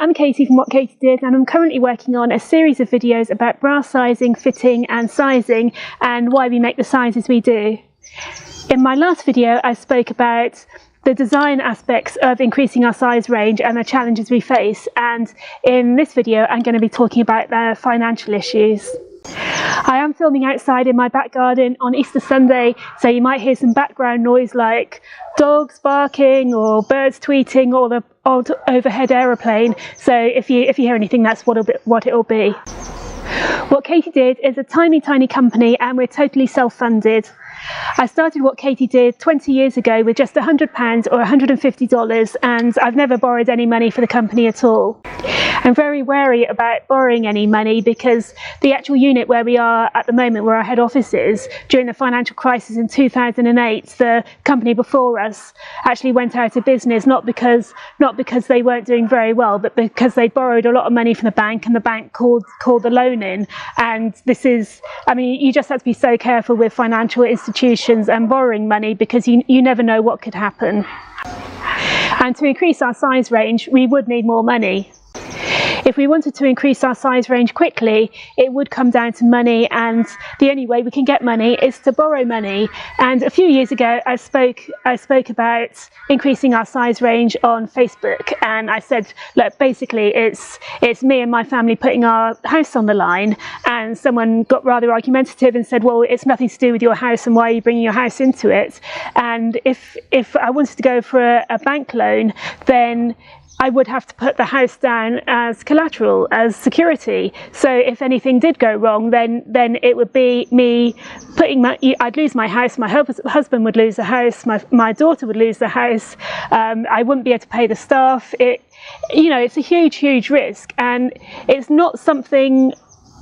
I'm Katie from What Katie Did, and I'm currently working on a series of videos about bra sizing, fitting and sizing, and why we make the sizes we do. In my last video I spoke about the design aspects of increasing our size range and the challenges we face, and in this video I'm going to be talking about the financial issues. I am filming outside in my back garden on Easter Sunday, so you might hear some background noise like dogs barking or birds tweeting or the odd overhead aeroplane. So if you hear anything, that's what it'll be. What Katie Did is a tiny company, and we're totally self-funded. I started What Katie Did 20 years ago with just £100 or $150, and I've never borrowed any money for the company at all. I'm very wary about borrowing any money because the actual unit where we are at the moment, where our head office is, during the financial crisis in 2008, the company before us actually went out of business, not because they weren't doing very well, but because they borrowed a lot of money from the bank, and the bank called the loan in. And this is, I mean, you just have to be so careful with financial institutions and borrowing money because you never know what could happen. And to increase our size range, we would need more money. If we wanted to increase our size range quickly, it would come down to money, and the only way we can get money is to borrow money. And a few years ago I spoke about increasing our size range on Facebook, and I said, look, basically it's me and my family putting our house on the line, and someone got rather argumentative and said, well, it's nothing to do with your house, and why are you bringing your house into it? And if I wanted to go for a bank loan, then I would have to put the house down as collateral, as security. So if anything did go wrong, then it would be me I'd lose my house, my husband would lose the house, my daughter would lose the house, I wouldn't be able to pay the staff. It's a huge risk, and it's not something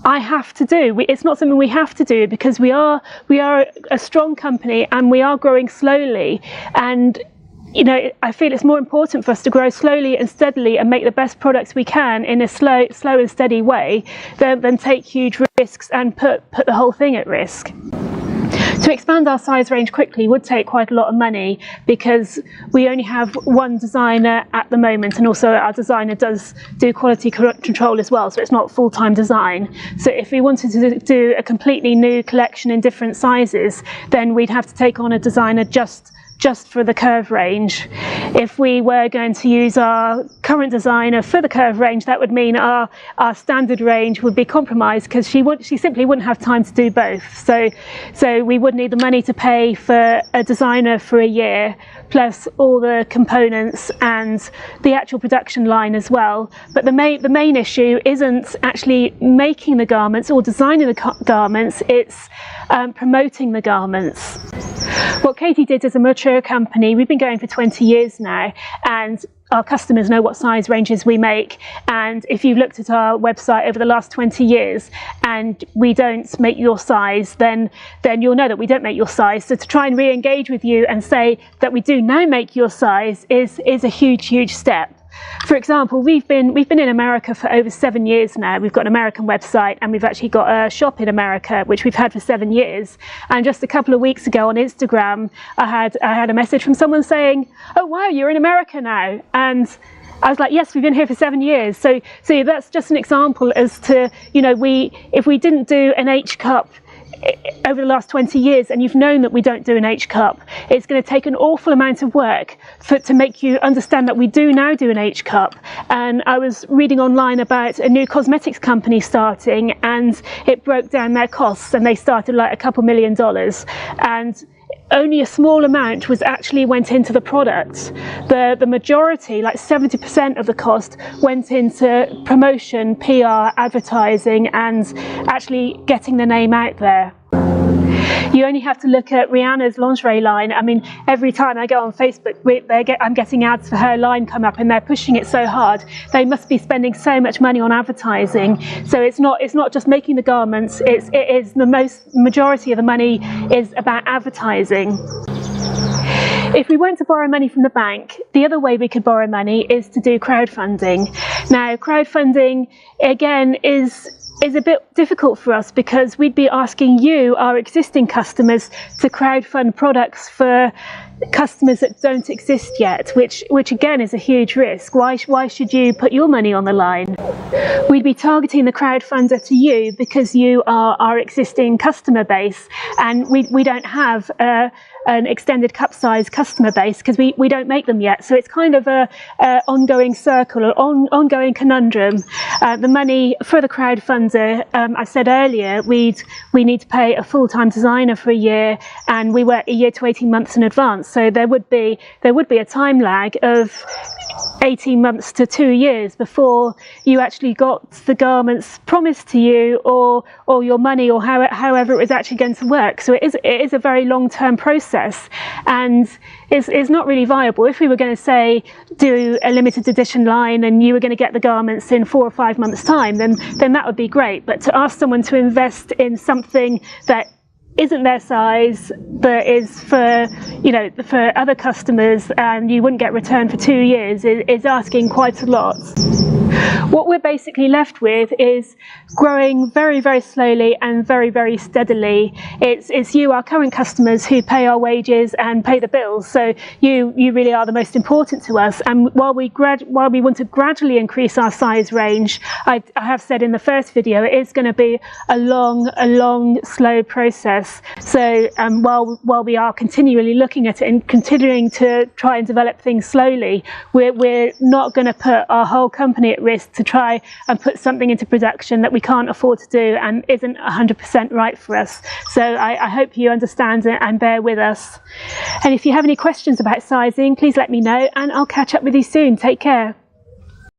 I have to do. It's not something we have to do because we are a strong company and we are growing slowly, and I feel it's more important for us to grow slowly and steadily and make the best products we can in a slow and steady way than take huge risks and put the whole thing at risk. To expand our size range quickly would take quite a lot of money because we only have one designer at the moment, and also our designer does do quality control as well, so it's not full-time design. So if we wanted to do a completely new collection in different sizes, then we'd have to take on a designer just for the curve range. If we were going to use our current designer for the curve range, that would mean our standard range would be compromised because she simply wouldn't have time to do both. So we would need the money to pay for a designer for a year, plus all the components and the actual production line as well. But the main issue isn't actually making the garments or designing the garments, it's promoting the garments. What Katie Did is a mature company. We've been going for 20 years now, and our customers know what size ranges we make. And if you've looked at our website over the last 20 years and we don't make your size, then you'll know that we don't make your size. So to try and re-engage with you and say that we do now make your size is a huge step. For example, we've been in America for over 7 years now. We've got an American website, and we've actually got a shop in America, which we've had for 7 years. And just a couple of weeks ago on Instagram, I had a message from someone saying, "Oh wow, you're in America now." And I was like, yes, we've been here for 7 years. So that's just an example as to, if we didn't do an H cup over the last 20 years, and you've known that we don't do an H cup, it's going to take an awful amount of work to make you understand that we do now do an H cup. And I was reading online about a new cosmetics company starting, and it broke down their costs, and they started like a couple $1 million, and only a small amount went into the product. The majority, like 70% of the cost, went into promotion, PR, advertising, and actually getting the name out there. You only have to look at Rihanna's lingerie line. I mean, every time I go on Facebook, I'm getting ads for her line come up, and they're pushing it so hard. They must be spending so much money on advertising. So it's not just making the garments. It is the majority of the money is about advertising. If we weren't to borrow money from the bank, the other way we could borrow money is to do crowdfunding. Now, crowdfunding again is a bit difficult for us because we'd be asking you, our existing customers, to crowdfund products for customers that don't exist yet, which again is a huge risk. Why should you put your money on the line? We'd be targeting the crowdfunder to you because you are our existing customer base, and we don't have an extended cup size customer base because we don't make them yet. So it's kind of a ongoing circle or ongoing conundrum. The money for the crowdfunder, I said earlier, we need to pay a full-time designer for a year, and we work a year to 18 months in advance. So there would be a time lag of 18 months to 2 years before you actually got the garments promised to you, or your money, or however it was actually going to work. So it is a very long-term process, and it's not really viable. If we were going to say do a limited edition line and you were going to get the garments in 4 or 5 months' time, then that would be great. But to ask someone to invest in something that isn't their size, but is for other customers, and you wouldn't get return for 2 years, is asking quite a lot. What we're basically left with is growing very, very slowly and very, very steadily. It's you, our current customers, who pay our wages and pay the bills. So you really are the most important to us. And while we want to gradually increase our size range, I have said in the first video, it is going to be a long, slow process. So while we are continually looking at it and continuing to try and develop things slowly, we're not going to put our whole company at risk to try and put something into production that we can't afford to do and isn't 100% right for us. So I hope you understand it and bear with us. And if you have any questions about sizing, please let me know, and I'll catch up with you soon. Take care.